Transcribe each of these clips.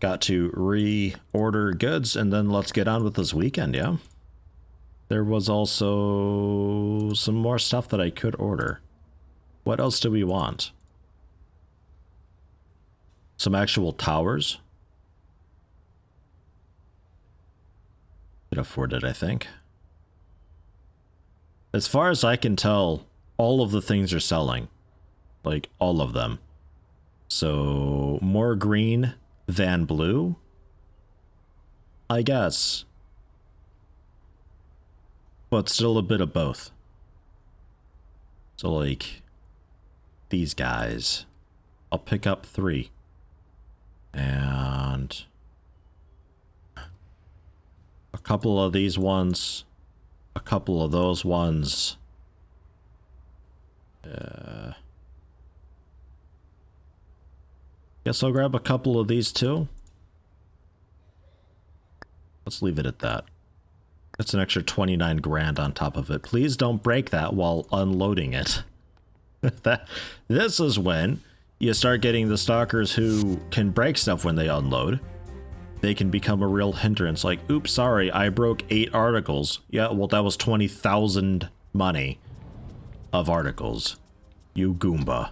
got to reorder goods, and then let's get on with this weekend, yeah? There was also some more stuff that I could order. What else do we want? Some actual towers. Could afford it, I think. As far as I can tell, all of the things are selling. Like, all of them. So, more green than blue? I guess. But still a bit of both. So, like, these guys. I'll pick up 3. And a couple of these ones. A couple of those ones. Guess I'll grab a couple of these too. Let's leave it at that. That's an extra 29 grand on top of it. Please don't break that while unloading it. This is when you start getting the stalkers who can break stuff when they unload. They can become a real hindrance. Like, oops, sorry, I broke 8 articles. Yeah, well, that was 20,000 money of articles. You Goomba.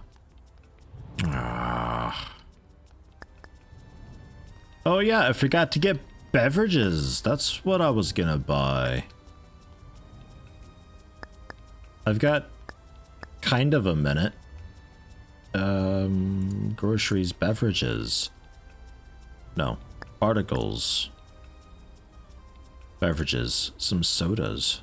Ah. Oh yeah, I forgot to get beverages. That's what I was gonna buy. I've got kind of a minute. Groceries, beverages. No. Articles. Beverages. Some sodas.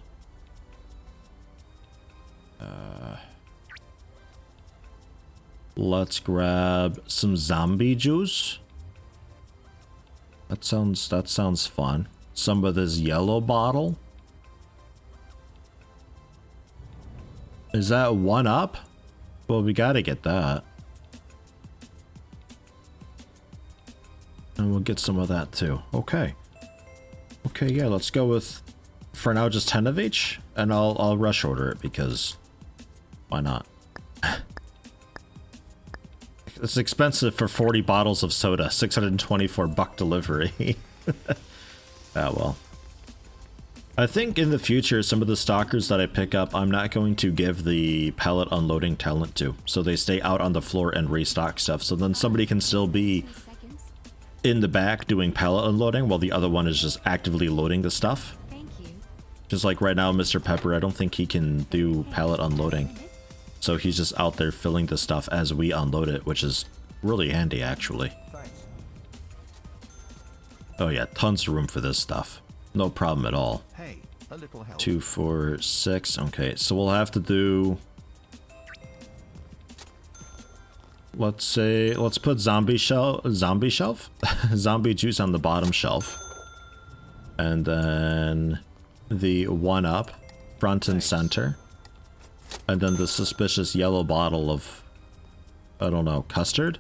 Let's grab some zombie juice. That sounds fun. Some of this yellow bottle. Is that 1-up? Well, we gotta get that. And we'll get some of that too. Okay. Okay, yeah, let's go with, for now, just 10 of each. And I'll rush order it because why not? It's expensive for 40 bottles of soda. 624 buck delivery. Ah, well. I think in the future, some of the stalkers that I pick up, I'm not going to give the pallet unloading talent to. So they stay out on the floor and restock stuff. So then somebody can still be in the back doing pallet unloading while the other one is just actively loading the stuff. Just like right now, Mr. Pepper, I don't think he can do pallet unloading. So he's just out there filling the stuff as we unload it, which is really handy, actually. Oh yeah, tons of room for this stuff. No problem at all. Hey, a little help. 2, 4, 6. Okay, so we'll have to do... let's put zombie shelf? Zombie juice on the bottom shelf. And then the 1-up, front and center. And then the suspicious yellow bottle of, I don't know, custard?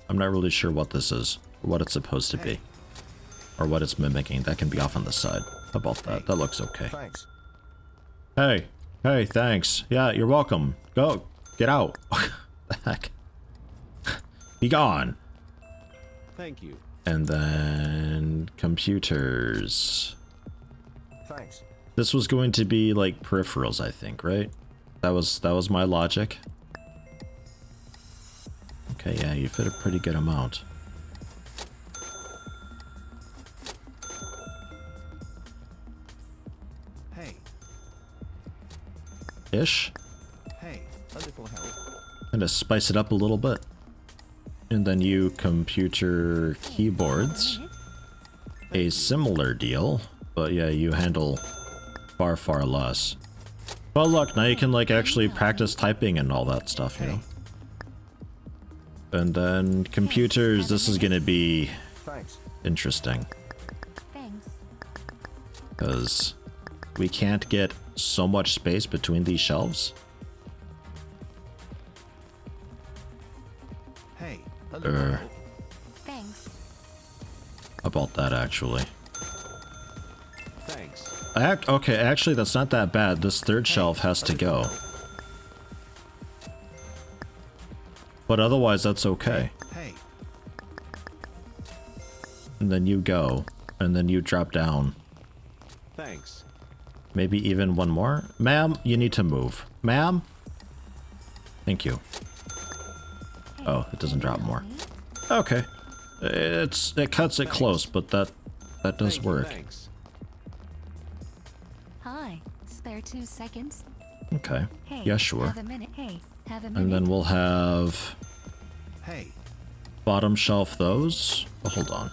I'm not really sure what this is, or what it's supposed to be. Or what it's mimicking. That can be off on the side. How about that? That looks okay. Thanks. Hey, thanks. Yeah, you're welcome. Go, get out. The heck? Be gone. Thank you. And then computers. Thanks. This was going to be like peripherals, I think, right? That was my logic. Okay, yeah, you fit a pretty good amount. Hey. Ish. Hey, a little help. Kind of spice it up a little bit. And then you computer keyboards. A similar deal, but yeah, you handle far, far less. Well, look, now you can like actually practice typing and all that stuff, you know. And then computers, this is gonna be interesting. Because we can't get so much space between these shelves. Hey, Thanks. About that, actually. Thanks. Okay, actually, that's not that bad. This third shelf has to go. But otherwise, that's okay. Hey. and then you go, and then you drop down. Thanks. Maybe even one more. Ma'am, you need to move. Ma'am? Thank you. Oh, it doesn't drop more. Okay. It cuts it close, but that does work. Thanks. Hi, spare 2 seconds. Okay. Hey, Yeah, sure. Have a minute. Hey, have a minute. And then we'll have Hey. bottom shelf those. Oh, hold on.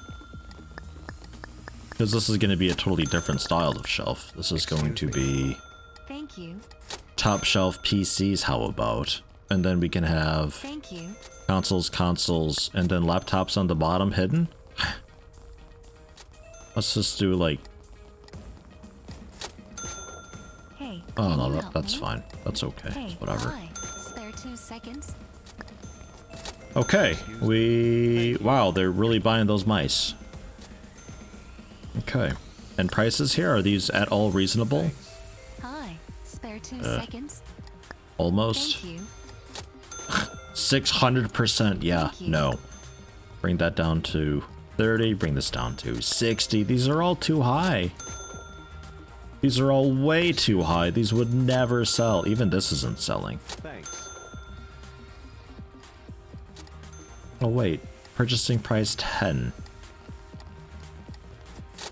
Because this is going to be a totally different style of shelf. This is going to be Thank you. top shelf PCs, how about? And then we can have Thank you. consoles, and then laptops on the bottom hidden. Let's just do like... Hey. Oh can no, you help that's me? fine. That's okay. Hey, Whatever. hi. Spare 2 seconds. Okay, wow, they're really buying those mice. Okay. And prices here, are these at all reasonable? Hi, spare 2 seconds. Almost. Thank you. 600%, yeah, Thank you. no. Bring that down to 30, bring this down to 60. These are all too high. These are all way too high. These would never sell. Even this isn't selling. Thanks. Oh wait, purchasing price 10.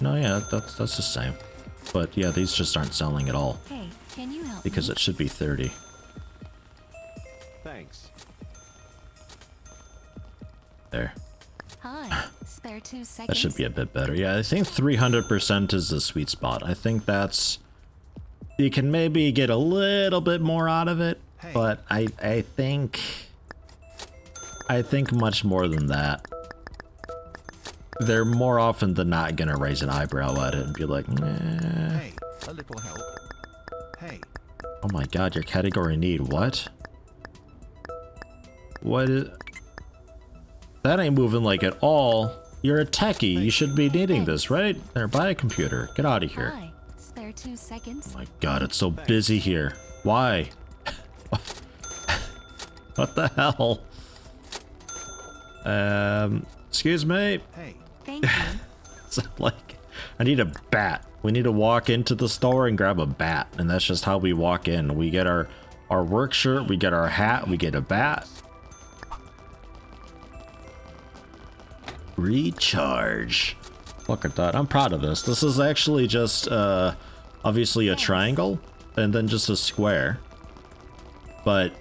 No, yeah, that's the same. But yeah, these just aren't selling at all Hey, can you help because me? it should be 30. Thanks. There. Hi, spare 2 seconds. That should be a bit better. Yeah, I think 300% is the sweet spot. I think that's... You can maybe get a little bit more out of it, Hey. but I think much more than that. They're more often than not gonna raise an eyebrow at it and be like, nah. Hey. A little help. Hey. Oh my god, your category need what? What is... That ain't moving like at all. You're a techie. You should be needing this, right? There, buy a computer. Get out of here. Hi, spare 2 seconds. Oh my god, it's so busy here. Why? What the hell? Excuse me? Hey. Thank you. It's like, I need a bat. We need to walk into the store and grab a bat, and that's just how we walk in. We get our work shirt, we get our hat, we get a bat. Recharge. Look at that. I'm proud of this. This is actually just obviously a triangle and then just a square. But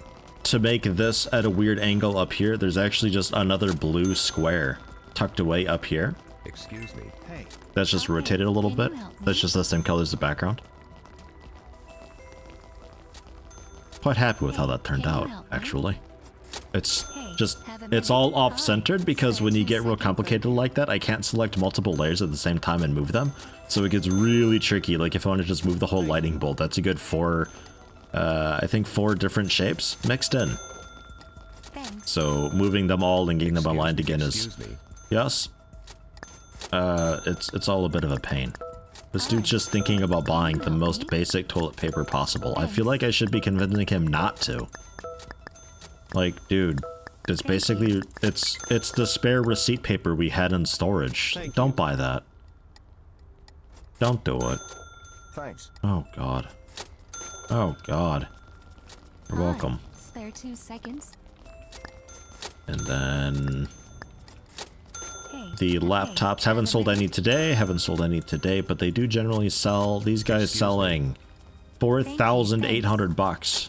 to make this at a weird angle up here, there's actually just another blue square tucked away up here. Excuse me. Hey. That's just Okay, rotated a little can you bit. help me? That's just the same color as the background. Quite happy with how that turned Can you out, help me? actually. It's Hey, just, have a it's minute. all Hi, off-centered because when you spare get 2 real seconds. complicated like that, I can't select multiple layers at the same time and move them. So it gets really tricky. Like if I want to just move the whole lighting bolt, that's a good I think 4 different shapes mixed in. Thanks. So moving them all and getting them aligned again is, Excuse me. yes. It's all a bit of a pain. This dude's just thinking about buying the most basic toilet paper possible. I feel like I should be convincing him not to. Like, dude, it's basically, it's the spare receipt paper we had in storage. Thank Don't you. buy that. Don't do it. Thanks. Oh god. Oh god. You're Hi, welcome. Spare 2 seconds. And then Hey. the hey, laptops haven't have a sold minute. any today, but they do generally sell, these guys Excuse me. selling 4,800 bucks.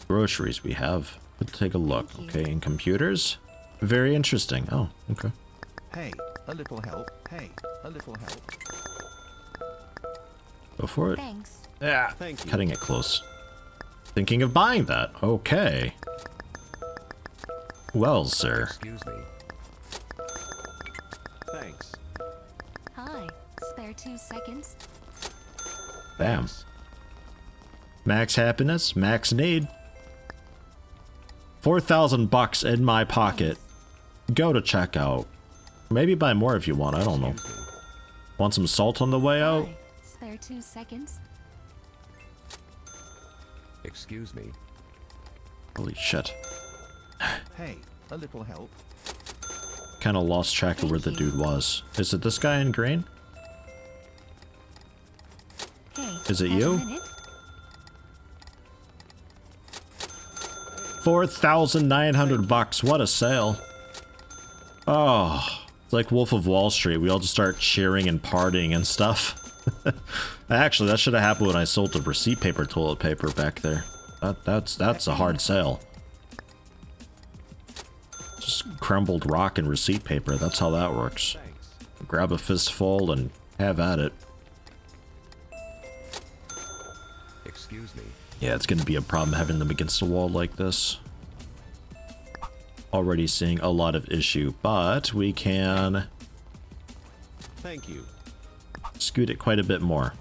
Groceries we have. Let's take a look. Thank you. Okay, in computers. Very interesting. Oh, okay. Hey. A little help. Hey. A little help. Go for it. Thanks. Yeah, Thank you. cutting it close. Thinking of buying that. Okay. Well, sir. Excuse me. Thanks. Hi. Spare 2 seconds. Bam. Thanks. Max happiness, max need. 4,000 bucks in my pocket. Go to checkout. Maybe buy more if you want, I don't know. Excuse me. Want some salt on the way out? Hi. Spare 2 seconds. Excuse me. Holy shit. Hey. A little help. kind of lost track of where the dude was. Is it this guy in green? Hey, Is it have a you? minute? 4,900 bucks. What a sale. Oh, it's like Wolf of Wall Street. We all just start cheering and partying and stuff. Actually, that should have happened when I sold the receipt paper toilet paper back there. That's a hard sale. Just crumbled rock and receipt paper. That's how that works. Thanks. Grab a fistful and have at it. Excuse me. Yeah, it's gonna be a problem having them against a wall like this. Already seeing a lot of issue, but we can Thank you. scoot it quite a bit more.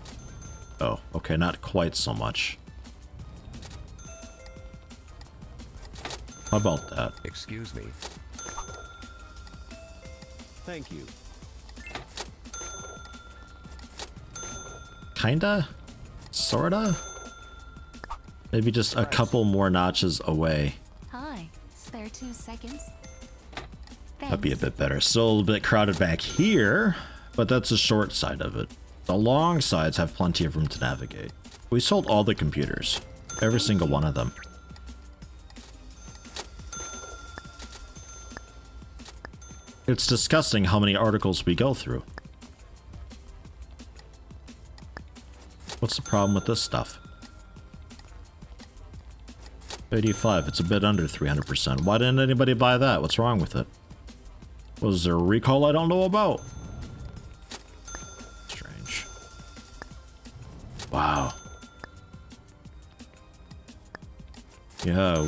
Oh, okay, not quite so much. How about that? Excuse me. Thank you. Kinda? Sorta? Maybe just a couple more notches away. Hi, spare 2 seconds. That'd be a Thanks. bit better. Still a little bit crowded back here, but that's the short side of it. The long sides have plenty of room to navigate. We sold all the computers. Every single one of them. It's disgusting how many articles we go through. What's the problem with this stuff? 85, it's a bit under 300%. Why didn't anybody buy that? What's wrong with it? Was there a recall I don't know about? Strange. Wow. Yeah,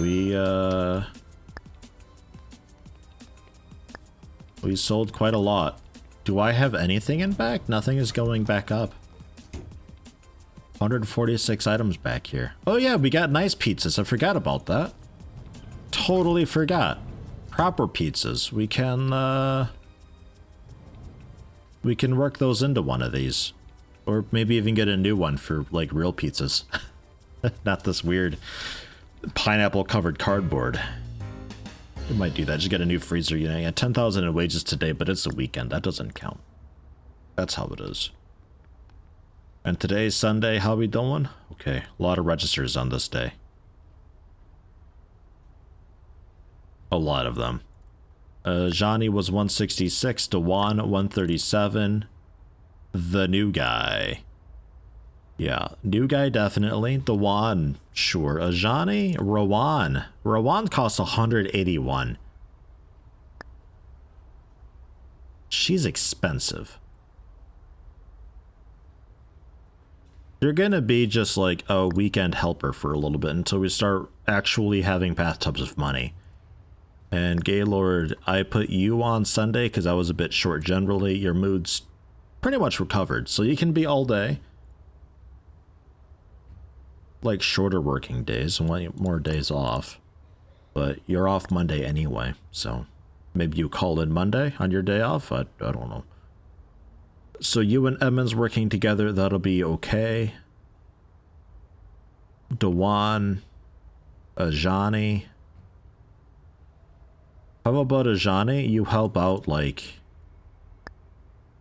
we sold quite a lot. Do I have anything in back? Nothing is going back up. 146 items back here. Oh yeah, we got nice pizzas. I forgot about that. Totally forgot. Proper pizzas. We can work those into one of these. Or maybe even get a new one for like real pizzas. Not this weird pineapple covered cardboard. We might do that. Just get a new freezer unit. Yeah, 10,000 in wages today, but it's a weekend. That doesn't count. That's how it is. And today's Sunday. How we doing? Okay, a lot of registers on this day. A lot of them. Johnny was 166, Dewan 137. The new guy. Yeah, new guy definitely. Dewan, sure. Johnny, Rowan. Rowan costs 181. She's expensive. You're gonna be just like a weekend helper for a little bit until we start actually having bathtubs of money. And Gaylord, I put you on Sunday because I was a bit short generally. Your mood's pretty much recovered, so you can be all day. Like shorter working days and want more days off. But you're off Monday anyway, so maybe you call in Monday on your day off? I don't know. So you and Edmonds working together, that'll be okay. Dewan, Ajani. How about Ajani? You help out like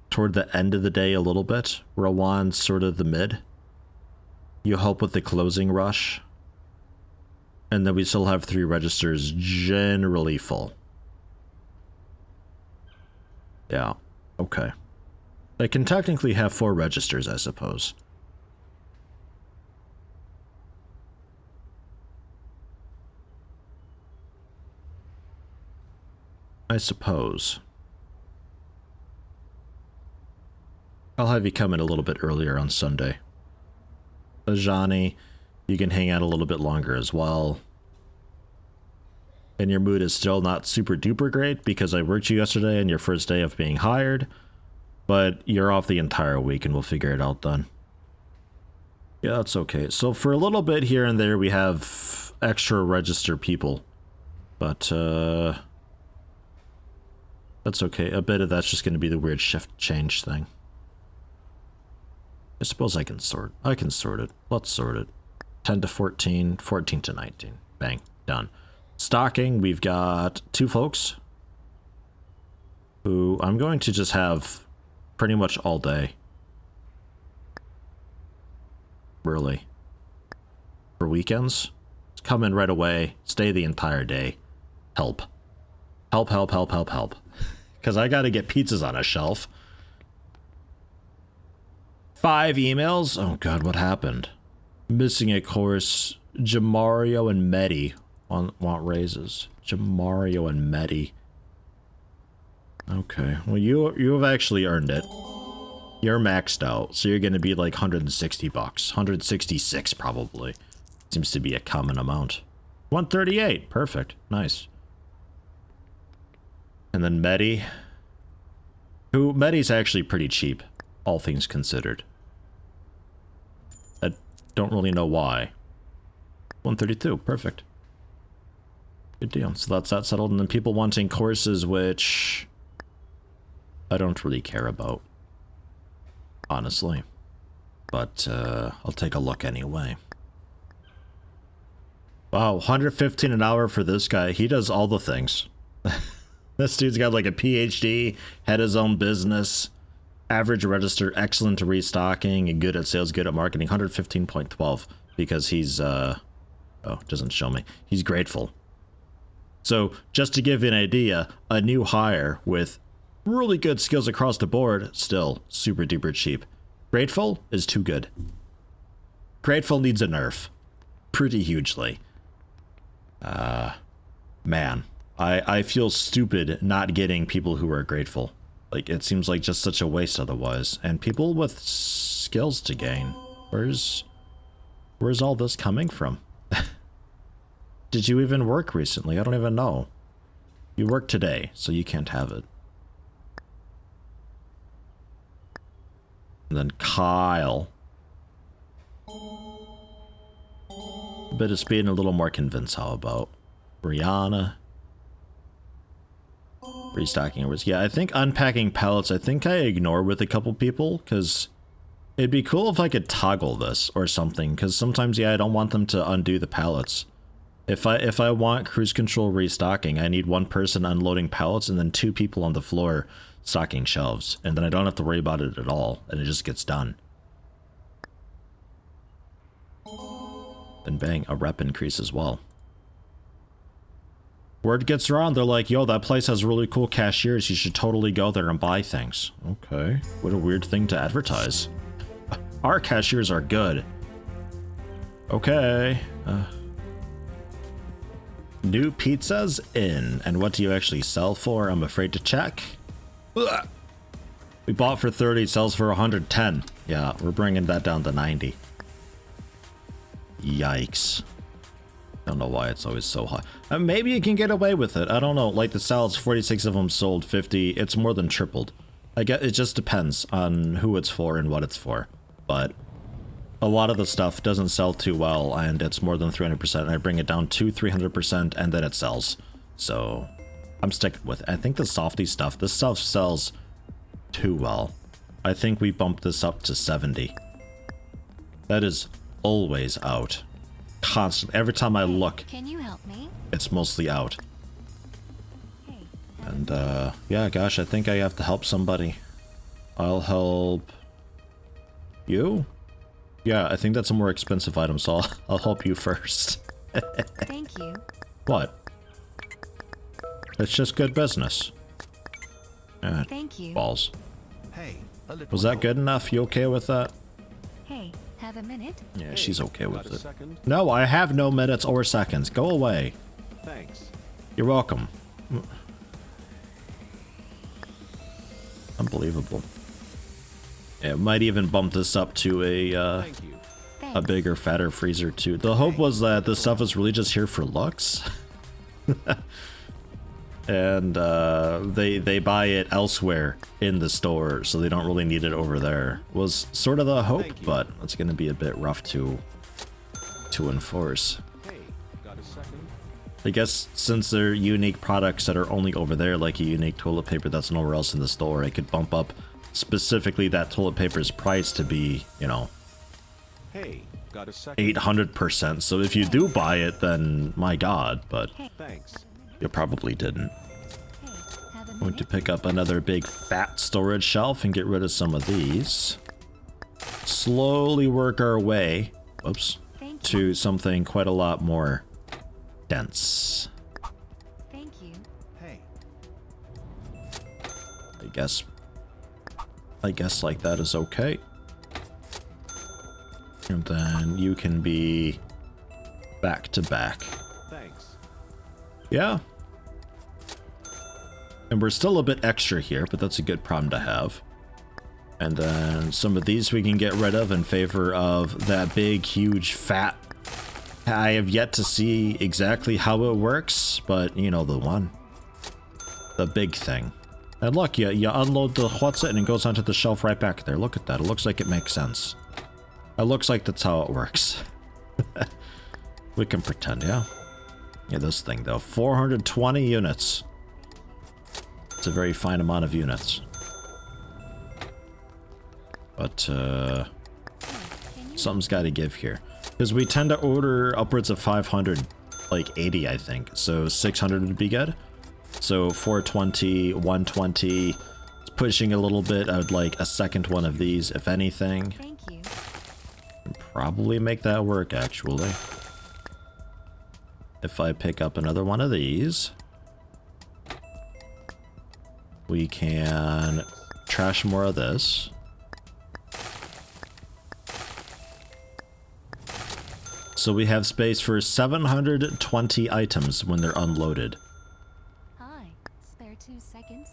toward the end of the day a little bit. Rowan's sort of the mid. You help with the closing rush. And then we still have 3 registers generally full. Yeah, okay. They can technically have 4 registers, I suppose. I suppose. I'll have you come in a little bit earlier on Sunday. Ajani, you can hang out a little bit longer as well. And your mood is still not super duper great because I worked you yesterday on your first day of being hired. But you're off the entire week and we'll figure it out then. Yeah, that's okay. So for a little bit here and there we have extra register people. But that's okay. A bit of that's just going to be the weird shift change thing. I suppose I can sort it. Let's sort it. 10 to 14, 14 to 19. Bang, done. Stocking, we've got 2 folks. who I'm going to just have pretty much all day. Really. For weekends, just come in right away, stay the entire day. Help. Help, help, help, help, help. Because I gotta get pizzas on a shelf. 5 emails? Oh god, what happened? Missing a course. Jamario and Medi want raises. Jamario and Medi. Okay, well you have actually earned it. You're maxed out, so you're gonna be like 160 bucks. 166 probably. Seems to be a common amount. 138, perfect, nice. And then Medi. Medi's actually pretty cheap, all things considered. I don't really know why. 132, perfect. Good deal. So that's that settled. And then people wanting courses, which I don't really care about, honestly. But I'll take a look anyway. Wow, 115 an hour for this guy. He does all the things. This dude's got like a PhD, had his own business, average register, excellent restocking, and good at sales, good at marketing. 115.12 because he's oh, doesn't show me. He's grateful. So just to give you an idea, a new hire with really good skills across the board, still super duper cheap. Grateful is too good. Grateful needs a nerf. Pretty hugely. Man, I feel stupid not getting people who are grateful. Like, it seems like just such a waste otherwise. And people with skills to gain. Where's all this coming from? Did you even work recently? I don't even know. You worked today, so you can't have it. And then Kyle. A bit of speed and a little more convince. How about Brianna? Restocking hours. Yeah, I think unpacking pallets, I think I ignore with a couple people, because it'd be cool if I could toggle this or something, because sometimes, yeah, I don't want them to undo the pallets. If I want cruise control restocking, I need one person unloading pallets and then 2 people on the floor stocking shelves, and then I don't have to worry about it at all, and it just gets done. And bang, a rep increase as well. Word gets around, they're like, yo, that place has really cool cashiers, you should totally go there and buy things. Okay, what a weird thing to advertise. Our cashiers are good. Okay. New pizzas in. And what do you actually sell for? I'm afraid to check. Ugh. We bought for 30, sells for 110. Yeah, we're bringing that down to 90. Yikes. Don't know why it's always so high. Maybe you can get away with it. I don't know. Like the salads, 46 of them sold, 50. It's more than tripled. I guess it just depends on who it's for and what it's for. But a lot of the stuff doesn't sell too well, and it's more than 300%. And I bring it down to 300%, and then it sells. So I'm sticking with it. I think the softy stuff, this stuff sells too well. I think we bumped this up to 70. That is always out. Constant. Every time I look, Can you help me? it's mostly out. Hey. And yeah, gosh, I think I have to help somebody. I'll help you? Yeah, I think that's a more expensive item, so I'll help you first. Thank you. What? It's just good business. Thank you. Balls. Hey, a little Was that help. good enough? You okay with that? Hey, have a minute? Yeah, Hey, she's okay got with a it. second? No, I have no minutes or seconds. Go away. Thanks. You're welcome. Unbelievable. Yeah, might even bump this up to a Thank you. Thanks. bigger, fatter freezer too. The hope was that this stuff is really just here for looks. And they buy it elsewhere in the store, so they don't really need it over there. Was sort of the hope, Thank you. but it's gonna be a bit rough to enforce. Hey, got a second? I guess since they're unique products that are only over there, like a unique toilet paper that's nowhere else in the store, I could bump up specifically that toilet paper's price to be, you know, Hey, got a second? 800%. So if you do buy it, then my god, but Thanks. you probably didn't. Hey, have a Going to pick up another big fat storage shelf and get rid of some of these. Slowly work our way, whoops, to something quite a lot more dense. Thank you. Hey. I guess like that is okay. And then you can be back to back. Thanks. Yeah. And we're still a bit extra here, but that's a good problem to have. And then some of these we can get rid of in favor of that big, huge, fat. I have yet to see exactly how it works, but you know the one. The big thing. And look, you unload the what's it and it goes onto the shelf right back there. Look at that. It looks like it makes sense. It looks like that's how it works. We can pretend, yeah. Yeah, this thing though. 420 units. It's a very fine amount of units. But, something's got to give here. Because we tend to order upwards of 500, like 80, I think. So 600 would be good. So 420, 120. It's pushing a little bit. I would like a second one of these, if anything. Thank you. Probably make that work, actually. If I pick up another one of these, we can trash more of this. So we have space for 720 items when they're unloaded. Hi. Spare 2 seconds.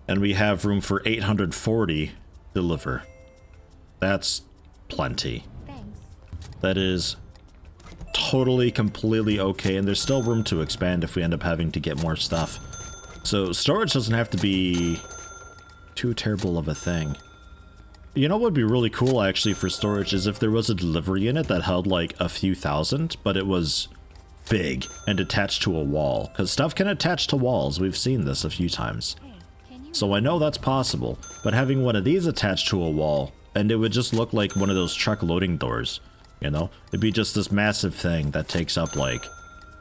And we have room for 840 deliver. That's plenty. Thanks. That is totally, completely okay, and there's still room to expand if we end up having to get more stuff. So storage doesn't have to be too terrible of a thing. You know what would be really cool actually for storage is if there was a delivery unit that held like a few thousand, but it was big and attached to a wall. Because stuff can attach to walls. We've seen this a few times. Hey, can you So I know that's possible. But having one of these attached to a wall, and it would just look like one of those truck loading doors. You know? It'd be just this massive thing that takes up like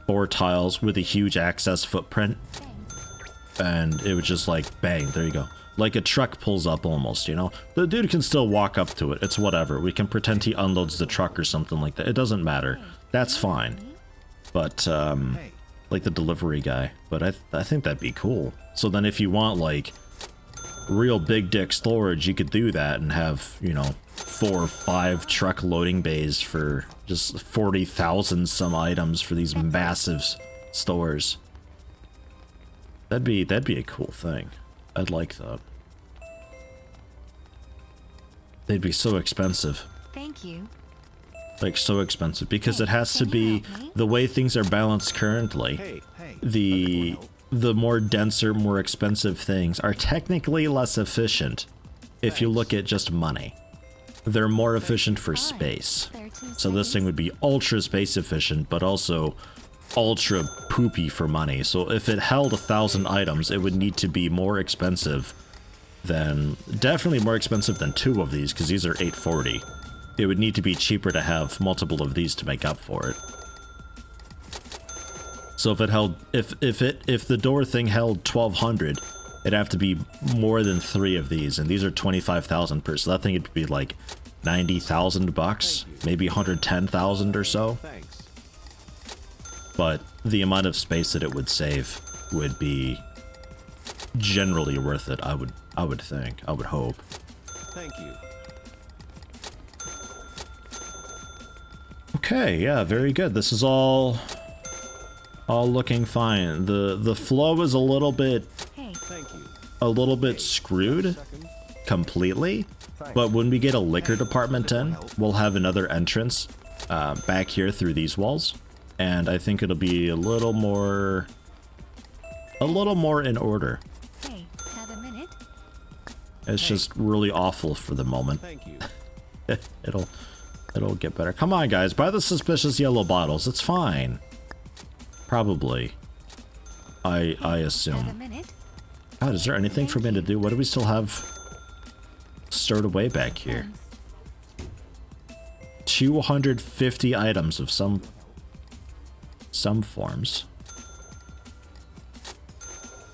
4 tiles with a huge access footprint. Thanks. And it would just like, bang, there you go. Like a truck pulls up almost, you know? The dude can still walk up to it. It's whatever. We can pretend he unloads the truck or something like that. It doesn't matter. That's fine. But, like the delivery guy. But I think that'd be cool. So then if you want, like, real big dick storage, you could do that and have, you know, 4 or 5 truck loading bays for just 40,000 some items for these massive stores. That'd be a cool thing. I'd like that. They'd be so expensive. Thank you. Like, so expensive. Because it has to be the way things are balanced currently. Hey. The more denser, more expensive things are technically less efficient if you look at just money. They're more efficient for space. So this thing would be ultra space efficient, but also ultra poopy for money. So if it held 1,000 items, it would need to be more expensive than, definitely more expensive than 2 of these, because these are 840. It would need to be cheaper to have multiple of these to make up for it. So if it held, if the door thing held 1,200, it'd have to be more than 3 of these, and these are 25,000 per. So that thing would be like 90,000 bucks, maybe 110,000 or so. Thanks. But the amount of space that it would save would be generally worth it. I would think. I would hope. Thank you. Okay, yeah, very good. This is all looking fine. The flow is a little bit Hey. Thank you. screwed Second. completely. But when we get a liquor department in, we'll have another entrance back here through these walls. And I think it'll be a little more in order. Hey, have a minute? It's just really awful for the moment. Thank you. It'll get better. Come on, guys, buy the suspicious yellow bottles. It's fine. Probably. I Have a assume. minute? God, is there anything for me to do? What do we still have stored away back here? 250 items of some forms.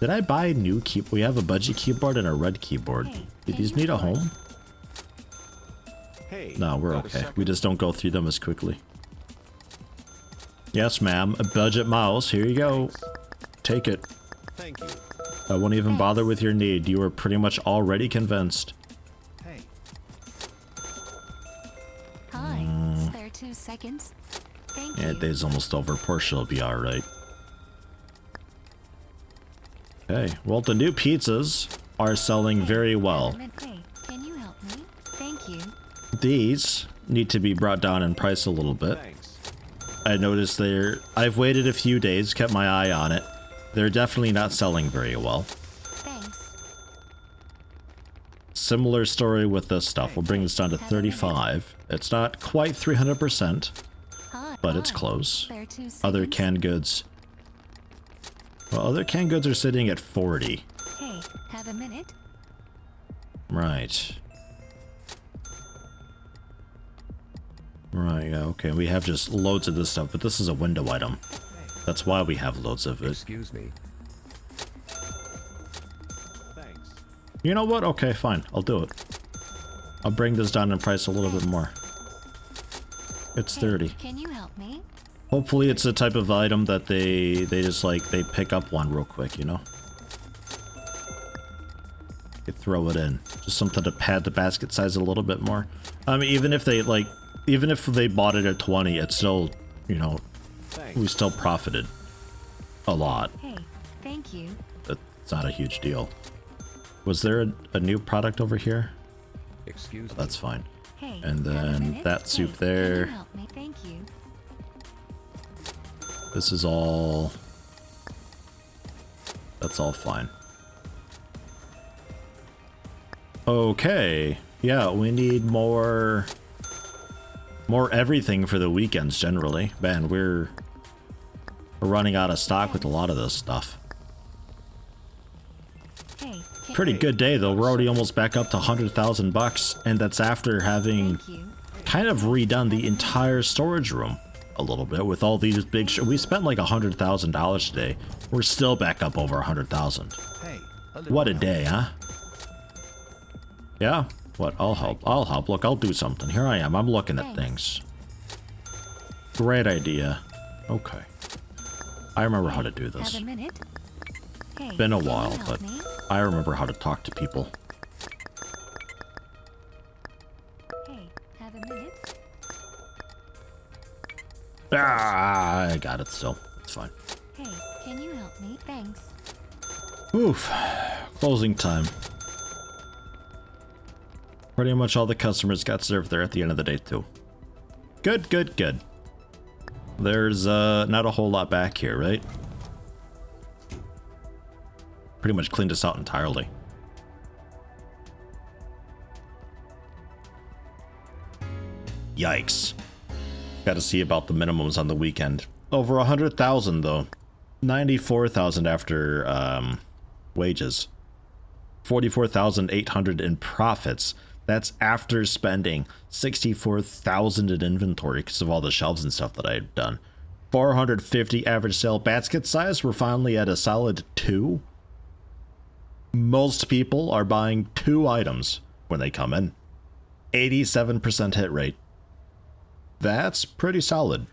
Did I buy a new keyboard? We have a budget keyboard and a red keyboard. Hey, Do can these you need a afford? home? Hey, No, we're got a okay. second? We just don't go through them as quickly. Yes, ma'am. A budget mouse. Here you go. Thanks. Take it. Thank you. I won't even Thanks. bother with your need. You were pretty much already convinced. Hey, Hi. Spare 2 seconds. Thank Yeah, you. day's almost over. Portia will be alright. Okay. Well, the new pizzas are selling very well. Hey, can you help me? Thank you. These need to be brought down in price a little bit. thanks. I noticed I've waited a few days, kept my eye on it. They're definitely not selling very well. Thanks. Similar story with this stuff. We'll bring this down to 35. It's not quite 300%, Hi. but it's Hi. close. Spare 2 seconds. Other canned goods. Well, other canned goods are sitting at 40. Hey, have a minute? Right. Right, yeah, okay. We have just loads of this stuff, but this is a window item. That's why we have loads of it. Excuse me. Thanks. You know what? Okay, fine. I'll do it. I'll bring this down in price a little bit more. It's Hey, 30. Can you help me? Hopefully it's the type of item that they just like, they pick up one real quick, you know? They throw it in. Just something to pad the basket size a little bit more. I mean, even if they bought it at 20, it's still, you know, Thanks. we still profited a lot. Hey, thank you. It's not a huge deal. Was there a new product over here? Excuse me. That's fine. Hey, And have a then minute? that soup Hey, there. Can you help me? Thank you. This is all... That's all fine. Okay. Yeah, we need more everything for the weekends generally. Man, we're running out of stock with a lot of this stuff. Hey, can Pretty good day though. We're already almost back up to 100,000 bucks, and that's after having Thank you. kind of redone the entire storage room a little bit with all these big we spent like $100,000 today. We're still back up over 100,000. Hey, a little What a help. day, huh? Yeah? What? I'll help. I'll help. Look, I'll do something. Here I am. I'm looking at things. Great idea. Okay. I remember how to do Have this. a minute? Hey, Been a can you while, help but me? I remember how to talk to people. Hey, have a minute? Ah, I got it still. It's fine. Hey, can you help me? Thanks. Oof. Closing time. Pretty much all the customers got served there at the end of the day too. Good, good, good. There's not a whole lot back here, right? Pretty much cleaned us out entirely. Yikes. Got to see about the minimums on the weekend. Over 100,000 though. 94,000 after wages. 44,800 in profits. That's after spending 64,000 in inventory because of all the shelves and stuff that I had done. 450 average sale basket size. We're finally at a solid 2. Most people are buying 2 items when they come in. 87% hit rate. That's pretty solid.